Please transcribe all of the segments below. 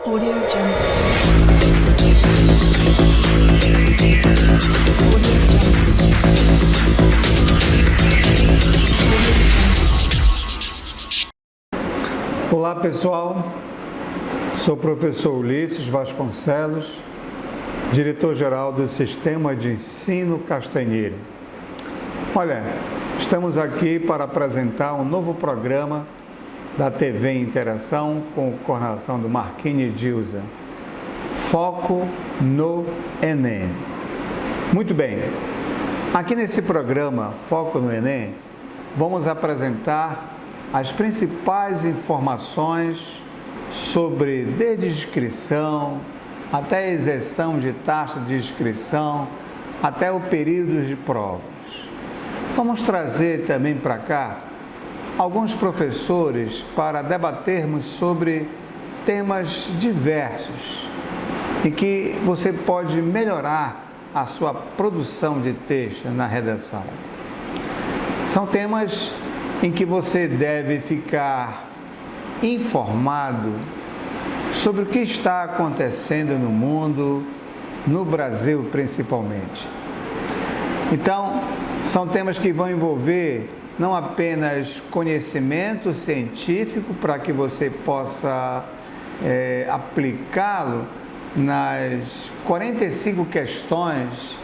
Audio Jungle. Olá pessoal, sou o professor Ulisses Vasconcelos, diretor-geral do Sistema de Ensino Castanheira. Olha, estamos aqui para apresentar um novo programa da TV Interação com coordenação do Marquinhos Dilza. Foco no Enem. Muito bem, aqui nesse programa Foco no Enem, vamos apresentar as principais informações sobre desde inscrição, até a isenção de taxa de inscrição, até o período de provas. Vamos trazer também para cá alguns professores para debatermos sobre temas diversos e que você pode melhorar a sua produção de texto na redação. São temas em que você deve ficar informado sobre o que está acontecendo no mundo, no Brasil principalmente. Então, são temas que vão envolver não apenas conhecimento científico para que você possa aplicá-lo nas 45 questões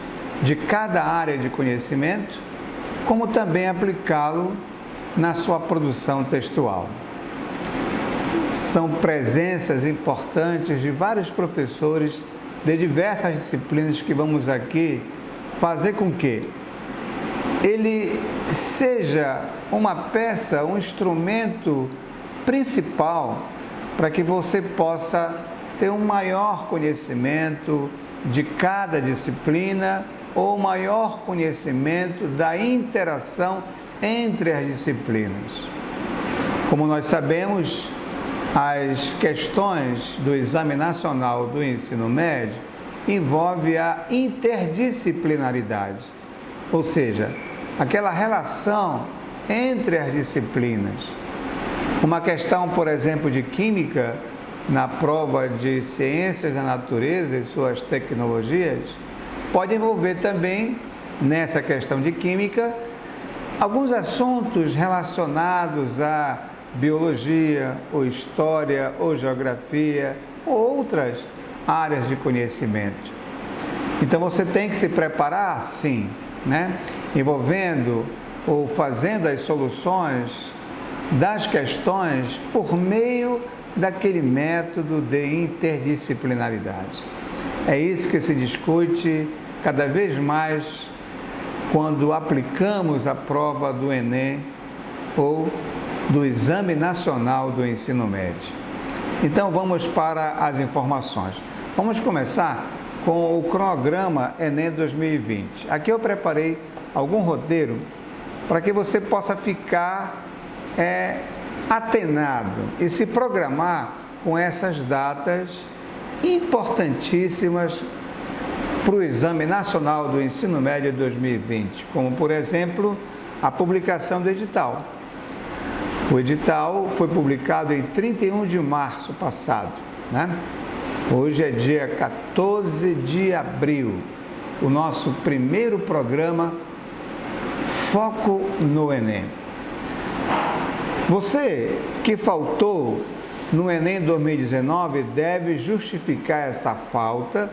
de cada área de conhecimento, como também aplicá-lo na sua produção textual. São presenças importantes de vários professores de diversas disciplinas que vamos aqui fazer com que ele seja uma peça, um instrumento principal para que você possa ter um maior conhecimento de cada disciplina ou maior conhecimento da interação entre as disciplinas. Como nós sabemos, as questões do Exame Nacional do Ensino Médio envolvem a interdisciplinaridade, ou seja, aquela relação entre as disciplinas. Uma questão, por exemplo, de Química, na prova de Ciências da Natureza e suas tecnologias, pode envolver também, nessa questão de Química, alguns assuntos relacionados à biologia, ou história, ou geografia, ou outras áreas de conhecimento. Então você tem que se preparar, sim, envolvendo ou fazendo as soluções das questões por meio daquele método de interdisciplinaridade. É isso que se discute cada vez mais quando aplicamos a prova do Enem ou do Exame Nacional do Ensino Médio. Então vamos para as informações. Vamos começar com o cronograma Enem 2020. Aqui eu preparei algum roteiro para que você possa ficar atenado e se programar com essas datas importantíssimas para o Exame Nacional do Ensino Médio 2020, como, por exemplo, a publicação do edital. O edital foi publicado em 31 de março passado, Hoje é dia 14 de abril, o nosso primeiro programa Foco no Enem. Você que faltou no Enem 2019 deve justificar essa falta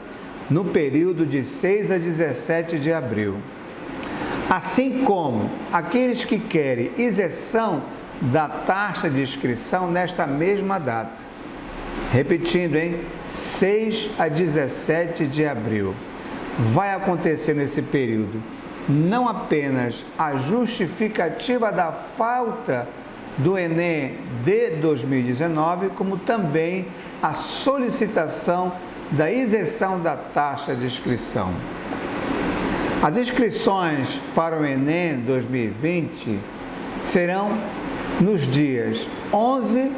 no período de 6 a 17 de abril. Assim como aqueles que querem isenção da taxa de inscrição nesta mesma data. Repetindo, 6 a 17 de abril. Vai acontecer nesse período não apenas a justificativa da falta do Enem de 2019, como também a solicitação da isenção da taxa de inscrição. As inscrições para o Enem 2020 serão nos dias 11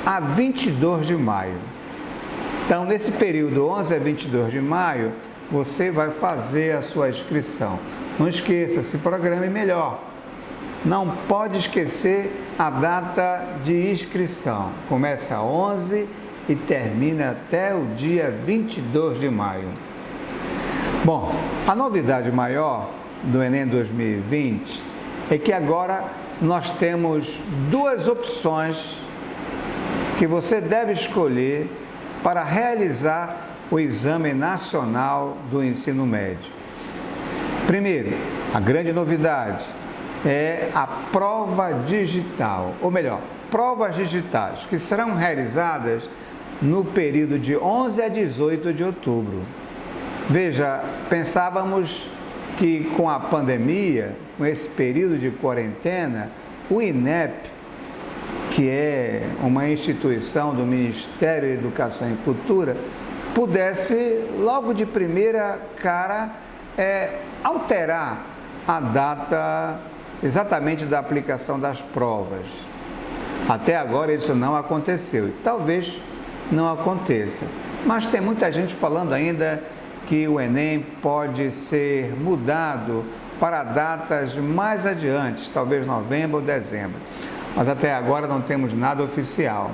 a 22 de maio. Então, nesse período 11 a 22 de maio, você vai fazer a sua inscrição. Não esqueça, se programe melhor. Não pode esquecer a data de inscrição. Começa 11 e termina até o dia 22 de maio. Bom, a novidade maior do Enem 2020 é que agora nós temos duas opções que você deve escolher para realizar o Exame Nacional do Ensino Médio. Primeiro, a grande novidade é a prova digital, ou melhor, provas digitais, que serão realizadas no período de 11 a 18 de outubro. Veja, pensávamos que com a pandemia, com esse período de quarentena, o INEP, que é uma instituição do Ministério da Educação e Cultura, pudesse, logo de primeira cara, alterar a data exatamente da aplicação das provas. Até agora isso não aconteceu e talvez não aconteça. Mas tem muita gente falando ainda que o Enem pode ser mudado para datas mais adiante, talvez novembro ou dezembro. Mas até agora não temos nada oficial.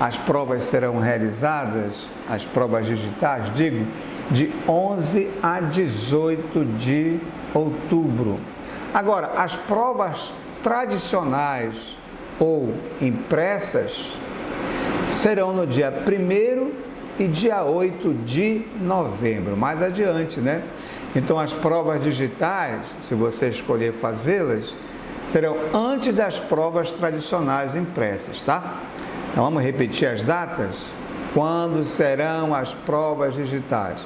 As provas serão realizadas, as provas digitais, digo, de 11 a 18 de outubro. Agora, as provas tradicionais ou impressas serão no dia 1º e dia 8 de novembro, mais adiante, né? Então, as provas digitais, se você escolher fazê-las, serão antes das provas tradicionais impressas, tá? Então, vamos repetir as datas? Quando serão as provas digitais?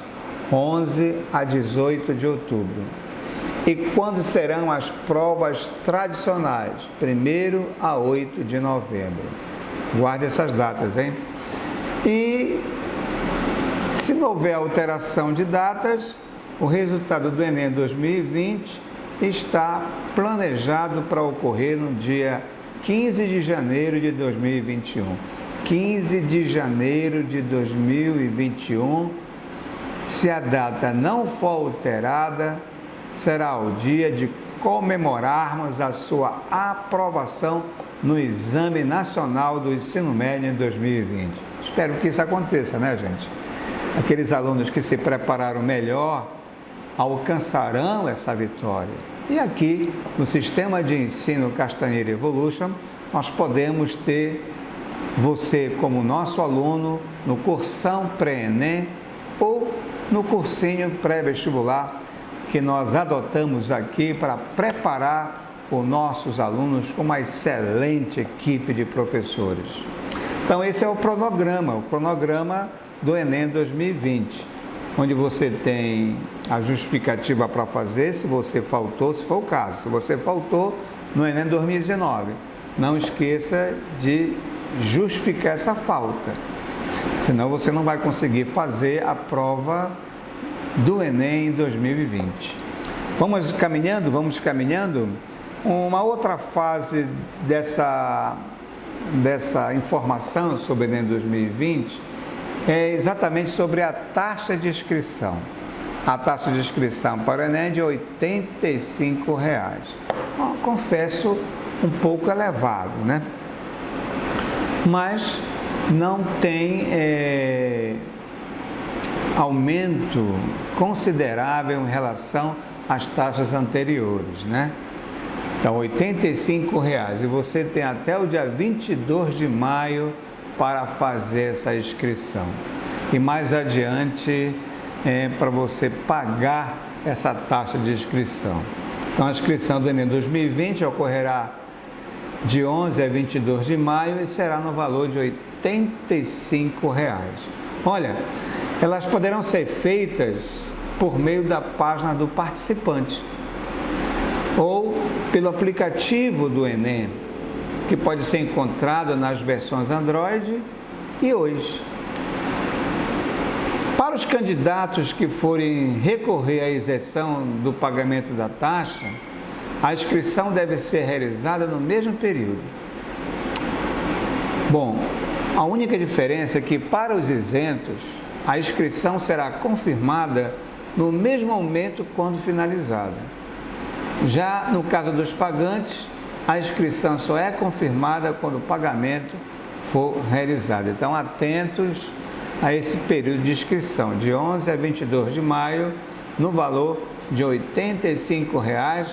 11 a 18 de outubro. E quando serão as provas tradicionais? 1º a 8 de novembro. Guarde essas datas, hein? E se não houver alteração de datas, o resultado do Enem 2020 está planejado para ocorrer no dia 15 de janeiro de 2021. 15 de janeiro de 2021. Se a data não for alterada, será o dia de comemorarmos a sua aprovação no Exame Nacional do Ensino Médio em 2020. Espero que isso aconteça, né, gente? Aqueles alunos que se prepararam melhor alcançarão essa vitória. E aqui, no Sistema de Ensino Castanheira Evolution, nós podemos ter você como nosso aluno no cursão pré-ENEM ou no cursinho pré-vestibular que nós adotamos aqui para preparar os nossos alunos com uma excelente equipe de professores. Então, esse é o cronograma do Enem 2020, onde você tem a justificativa para fazer, se você faltou, se for o caso. Se você faltou no Enem 2019, não esqueça de justificar essa falta, senão você não vai conseguir fazer a prova do Enem 2020. Vamos caminhando. Uma outra fase dessa informação sobre o Enem 2020 é exatamente sobre a taxa de inscrição. A taxa de inscrição para o Enem é de R$ 85. Bom, confesso, um pouco elevado, né? Mas não tem aumento considerável em relação às taxas anteriores, né? Então, R$ 85 e você tem até o dia 22 de maio para fazer essa inscrição. E mais adiante, para você pagar essa taxa de inscrição. Então, a inscrição do Enem 2020 ocorrerá de 11 a 22 de maio e será no valor de R$ 85. Olha, elas poderão ser feitas por meio da página do participante ou pelo aplicativo do Enem, que pode ser encontrado nas versões Android e iOS. Para os candidatos que forem recorrer à isenção do pagamento da taxa, a inscrição deve ser realizada no mesmo período. Bom, a única diferença é que para os isentos, a inscrição será confirmada no mesmo momento quando finalizada. Já no caso dos pagantes, a inscrição só é confirmada quando o pagamento for realizada. Então, atentos a esse período de inscrição, de 11 a 22 de maio, no valor de R$ 85,00,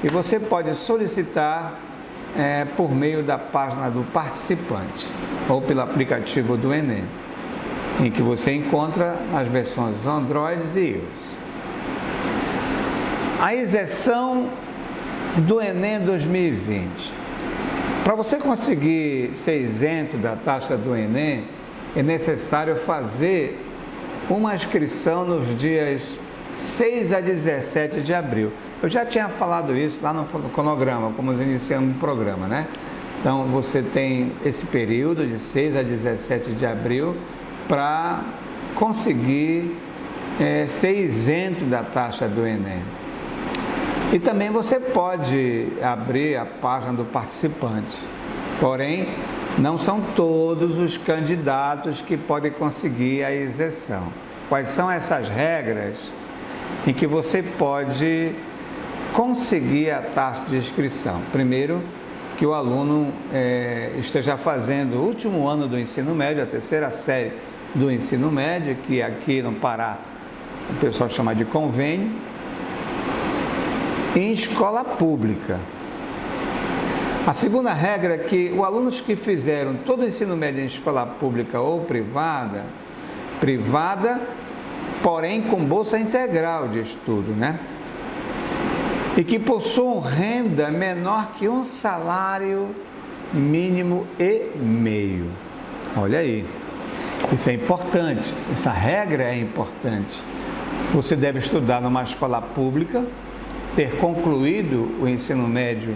e você pode solicitar por meio da página do participante ou pelo aplicativo do Enem, em que você encontra as versões Android e iOS. A isenção do Enem 2020. Para você conseguir ser isento da taxa do Enem, é necessário fazer uma inscrição nos dias 6 a 17 de abril. Eu já tinha falado isso lá no cronograma, como nós iniciamos o programa, né? Então, você tem esse período de 6 a 17 de abril para conseguir ser isento da taxa do Enem. E também você pode abrir a página do participante, porém, não são todos os candidatos que podem conseguir a isenção. Quais são essas regras em que você pode conseguir a taxa de inscrição? Primeiro, que o aluno esteja fazendo o último ano do ensino médio, a terceira série do ensino médio, que aqui no Pará o pessoal chama de convênio, em escola pública. A segunda regra é que os alunos que fizeram todo o ensino médio em escola pública ou privada, porém com bolsa integral de estudo, né? E que possuam renda menor que um salário mínimo e meio. Olha aí, isso é importante, essa regra é importante. Você deve estudar numa escola pública, ter concluído o ensino médio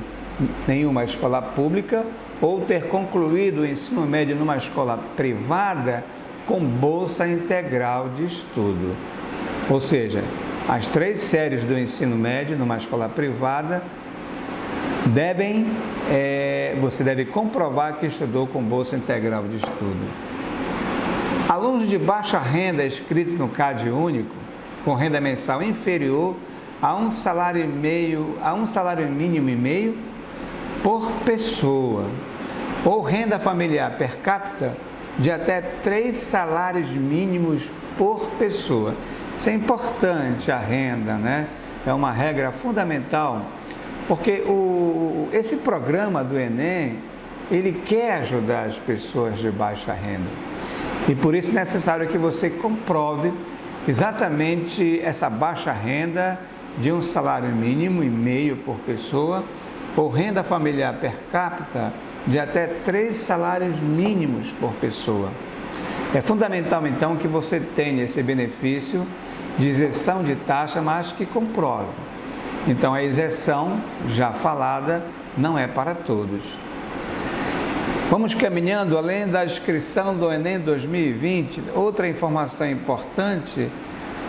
em uma escola pública ou ter concluído o ensino médio numa escola privada com bolsa integral de estudo. Ou seja, as 3 séries do ensino médio numa escola privada você deve comprovar que estudou com bolsa integral de estudo. Alunos de baixa renda inscritos no CAD único, com renda mensal inferior a um salário mínimo e meio por pessoa, ou renda familiar per capita de até 3 salários mínimos por pessoa. Isso é importante, a renda, né? É uma regra fundamental, porque esse programa do Enem, ele quer ajudar as pessoas de baixa renda. E por isso é necessário que você comprove exatamente essa baixa renda de um salário mínimo e meio por pessoa, ou renda familiar per capita de até 3 salários mínimos por pessoa. É fundamental, então, que você tenha esse benefício de isenção de taxa, mas que comprove. Então, a isenção, já falada, não é para todos. Vamos caminhando, além da inscrição do Enem 2020, outra informação importante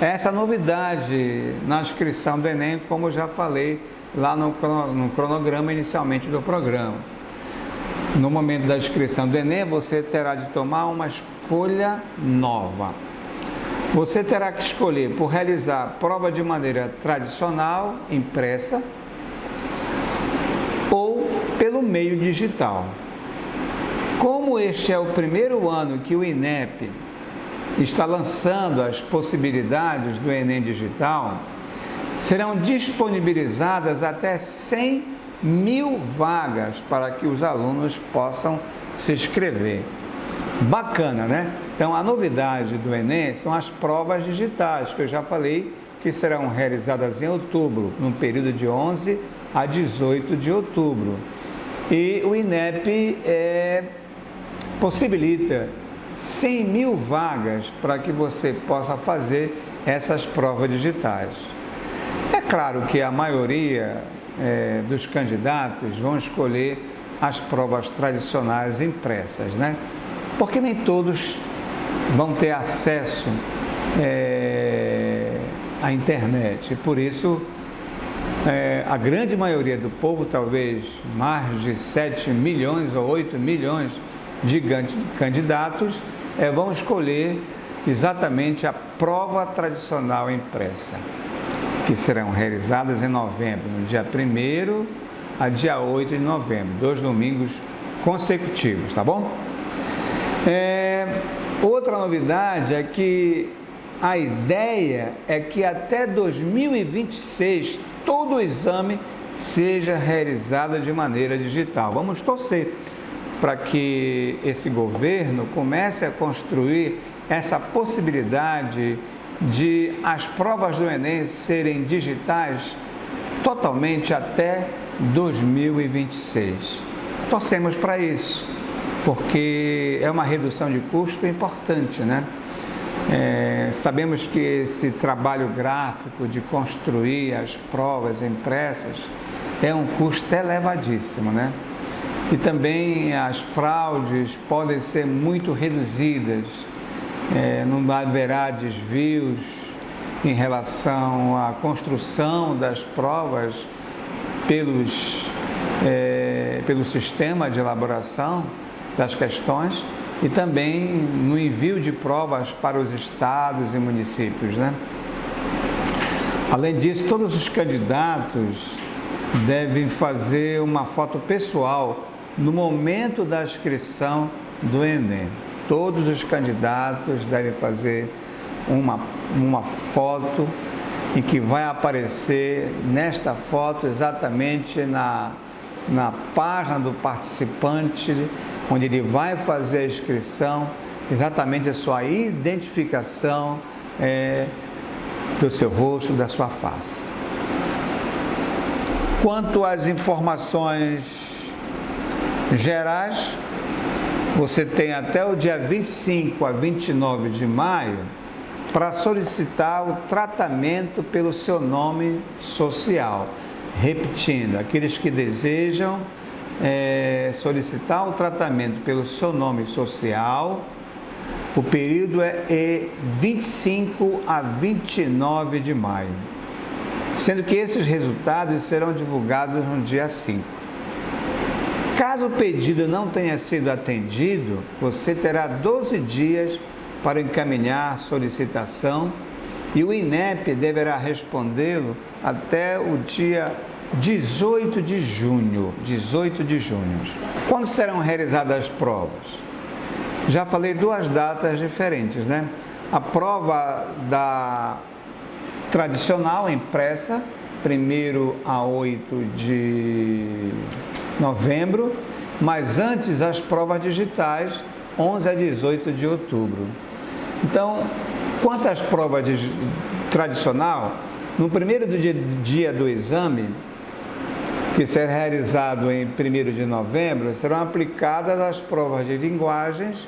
é essa novidade na inscrição do Enem, como eu já falei lá no cronograma inicialmente do programa. No momento da inscrição do Enem, você terá de tomar uma escolha nova. Você terá que escolher por realizar a prova de maneira tradicional, impressa, ou pelo meio digital. Como este é o primeiro ano que o INEP está lançando as possibilidades do Enem digital, serão disponibilizadas até 100.000 vagas para que os alunos possam se inscrever. Bacana, né? Então, a novidade do Enem são as provas digitais, que eu já falei que serão realizadas em outubro, no período de 11 a 18 de outubro. E o INEP possibilita 100.000 vagas para que você possa fazer essas provas digitais. É claro que a maioria dos candidatos vão escolher as provas tradicionais impressas, né? Porque nem todos vão ter acesso à internet. E por isso, a grande maioria do povo, talvez mais de 7 milhões ou 8 milhões de candidatos, vão escolher exatamente a prova tradicional impressa, que serão realizadas em novembro, no dia 1º a dia 8 de novembro, 2 domingos consecutivos, tá bom? Outra novidade é que a ideia é que até 2026 todo o exame seja realizado de maneira digital. Vamos torcer para que esse governo comece a construir essa possibilidade de as provas do Enem serem digitais totalmente até 2026. Torcemos para isso, porque é uma redução de custo importante, né? Sabemos que esse trabalho gráfico de construir as provas impressas é um custo elevadíssimo, né? E também as fraudes podem ser muito reduzidas, não haverá desvios em relação à construção das provas pelo sistema de elaboração das questões e também no envio de provas para os estados e municípios, né? Além disso, todos os candidatos devem fazer uma foto pessoal no momento da inscrição do Enem. Todos os candidatos devem fazer uma foto em que vai aparecer nesta foto exatamente na página do participante, onde ele vai fazer a inscrição, exatamente a sua identificação do seu rosto, da sua face. Quanto às informações gerais, você tem até o dia 25 a 29 de maio para solicitar o tratamento pelo seu nome social. Repetindo, aqueles que desejam solicitar o tratamento pelo seu nome social, o período é 25 a 29 de maio, sendo que esses resultados serão divulgados no dia 5. Caso o pedido não tenha sido atendido, você terá 12 dias para encaminhar a solicitação e o INEP deverá respondê-lo até o dia 18 de junho. Quando serão realizadas as provas? Já falei duas datas diferentes, né? A prova tradicional impressa, 1º a 8 de novembro, mas antes as provas digitais, 11 a 18 de outubro. Então, quanto às provas tradicional, no primeiro dia do exame, que será realizado em 1º de novembro, serão aplicadas as provas de linguagens,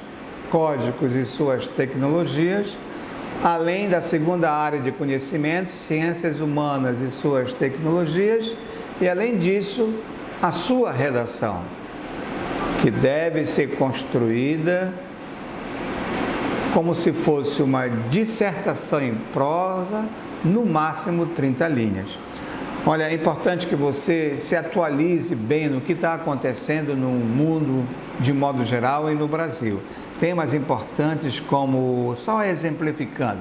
códigos e suas tecnologias, além da segunda área de conhecimento, ciências humanas e suas tecnologias, e além disso, a sua redação, que deve ser construída como se fosse uma dissertação em prosa, no máximo 30 linhas. Olha, é importante que você se atualize bem no que está acontecendo no mundo de modo geral e no Brasil. Temas importantes como, só exemplificando,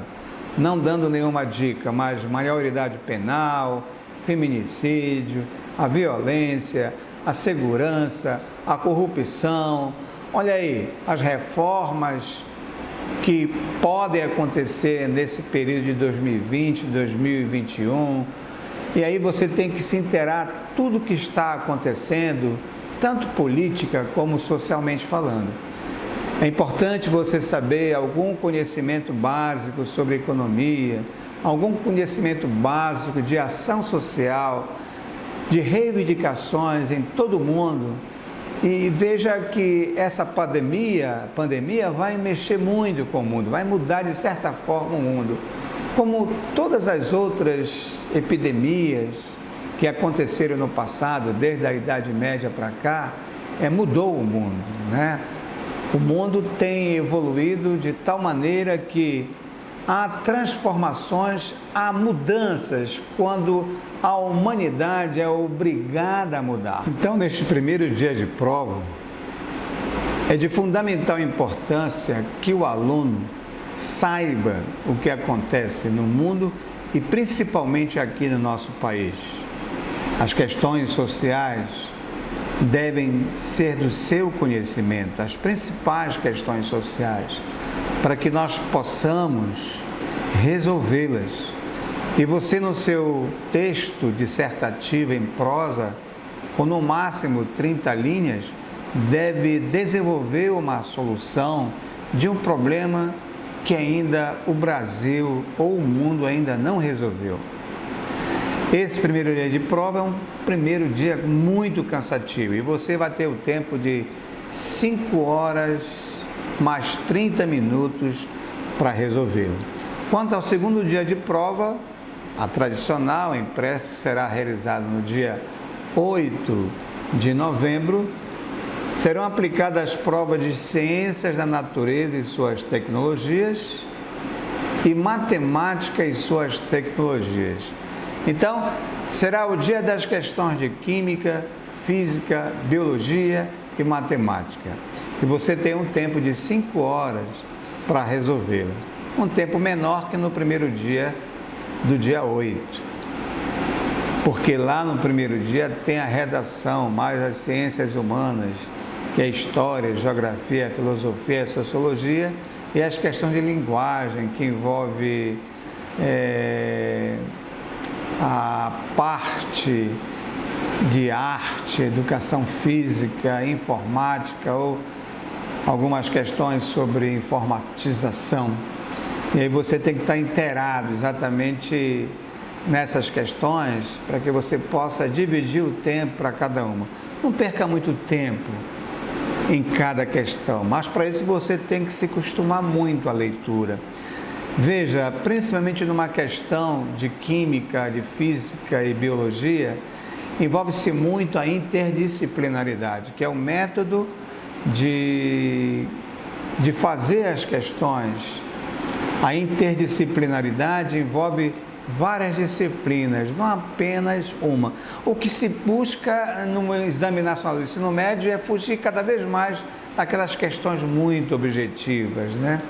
não dando nenhuma dica, mas maioridade penal, feminicídio, a violência, a segurança, a corrupção. Olha aí, as reformas que podem acontecer nesse período de 2020, 2021. E aí você tem que se inteirar tudo o que está acontecendo, tanto política como socialmente falando. É importante você saber algum conhecimento básico sobre economia, algum conhecimento básico de ação social, de reivindicações em todo o mundo. E veja que essa pandemia vai mexer muito com o mundo, vai mudar de certa forma o mundo. Como todas as outras epidemias que aconteceram no passado, desde a Idade Média para cá, mudou o mundo, né? O mundo tem evoluído de tal maneira que há transformações, há mudanças quando a humanidade é obrigada a mudar. Então, neste primeiro dia de prova, é de fundamental importância que o aluno saiba o que acontece no mundo e principalmente aqui no nosso país. As questões sociais, devem ser do seu conhecimento, as principais questões sociais, para que nós possamos resolvê-las. E você, no seu texto dissertativo em prosa, com no máximo 30 linhas, deve desenvolver uma solução de um problema que ainda o Brasil ou o mundo ainda não resolveu. Esse primeiro dia de prova é um primeiro dia muito cansativo e você vai ter o tempo de 5 horas mais 30 minutos para resolvê-lo. Quanto ao segundo dia de prova, a tradicional impressa será realizada no dia 8 de novembro. Serão aplicadas provas de ciências da natureza e suas tecnologias e matemática e suas tecnologias. Então, será o dia das questões de química, física, biologia e matemática. E você tem um tempo de 5 horas para resolvê-la. Um tempo menor que no primeiro dia do dia 8. Porque lá no primeiro dia tem a redação, mais as ciências humanas, que é história, geografia, filosofia, sociologia, e as questões de linguagem, que envolve a parte de arte, educação física, informática ou algumas questões sobre informatização. E aí você tem que estar inteirado exatamente nessas questões para que você possa dividir o tempo para cada uma. Não perca muito tempo em cada questão, mas para isso você tem que se acostumar muito à leitura. Veja, principalmente numa questão de química, de física e biologia, envolve-se muito a interdisciplinaridade, que é o método de fazer as questões. A interdisciplinaridade envolve várias disciplinas, não apenas uma. O que se busca no Exame Nacional do Ensino Médio é fugir cada vez mais daquelas questões muito objetivas, né?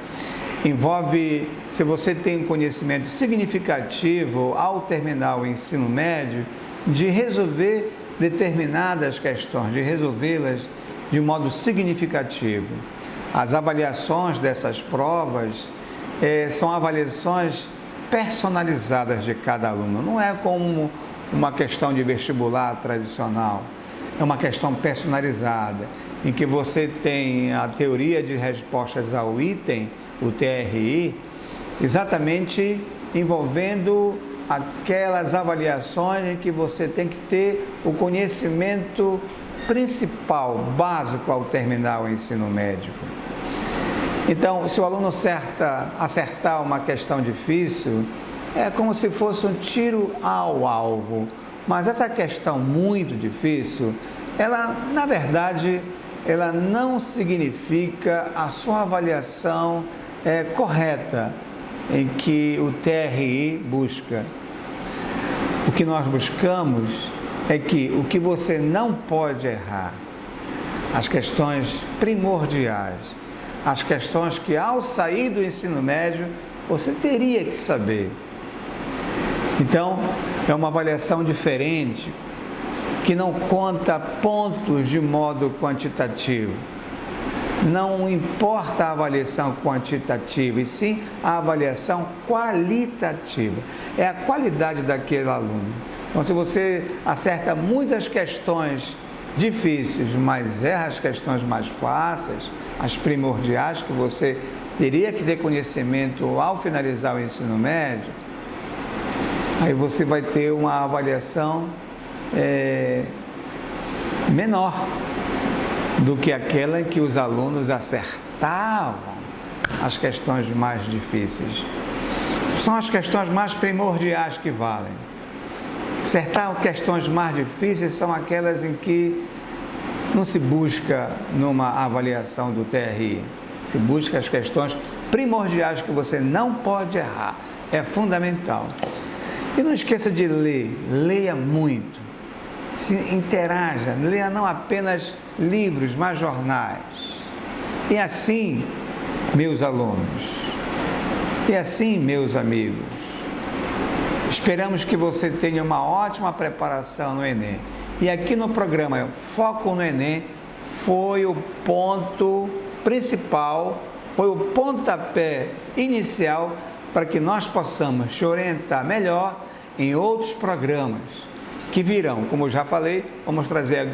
Envolve, se você tem um conhecimento significativo ao terminar o ensino médio, de resolver determinadas questões, de resolvê-las de modo significativo. As avaliações dessas provas são avaliações personalizadas de cada aluno. Não é como uma questão de vestibular tradicional, é uma questão personalizada, em que você tem a teoria de respostas ao item, o TRI, exatamente envolvendo aquelas avaliações em que você tem que ter o conhecimento principal, básico ao terminar o ensino médio. Então, se o aluno acertar uma questão difícil, é como se fosse um tiro ao alvo. Mas essa questão muito difícil, ela, na verdade, ela não significa a sua avaliação correta, em que o TRI busca. O que nós buscamos é que o que você não pode errar, as questões primordiais, as questões que ao sair do ensino médio você teria que saber. Então, é uma avaliação diferente, que não conta pontos de modo quantitativo. Não importa a avaliação quantitativa, e sim a avaliação qualitativa. É a qualidade daquele aluno. Então, se você acerta muitas questões difíceis, mas erra as questões mais fáceis, as primordiais que você teria que ter conhecimento ao finalizar o ensino médio, aí você vai ter uma avaliação menor do que aquela em que os alunos acertavam as questões mais difíceis. São as questões mais primordiais que valem. Acertar questões mais difíceis são aquelas em que não se busca numa avaliação do TRI, se busca as questões primordiais que você não pode errar, é fundamental. E não esqueça de ler, leia muito, se interaja, leia não apenas livros, mas jornais. E assim, meus alunos, e assim, meus amigos, esperamos que você tenha uma ótima preparação no Enem E aqui no programa Foco no Enem foi o ponto principal, foi o pontapé inicial para que nós possamos te orientar melhor em outros programas que virão. Como eu já falei, vamos trazer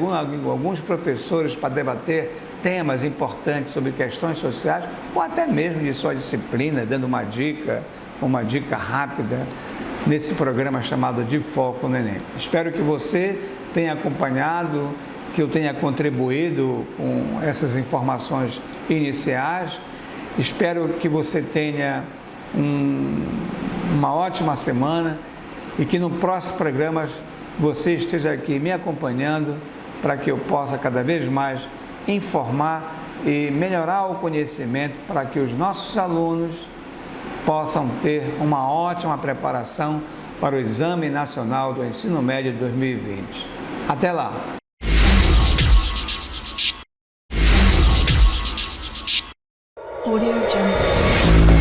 alguns professores para debater temas importantes sobre questões sociais ou até mesmo de sua disciplina, dando uma dica rápida nesse programa chamado de Foco no Enem. Espero que você tenha acompanhado, que eu tenha contribuído com essas informações iniciais. Espero que você tenha uma ótima semana e que no próximo programa você esteja aqui me acompanhando para que eu possa cada vez mais informar e melhorar o conhecimento para que os nossos alunos possam ter uma ótima preparação para o Exame Nacional do Ensino Médio de 2020. Até lá! Audio Jungle.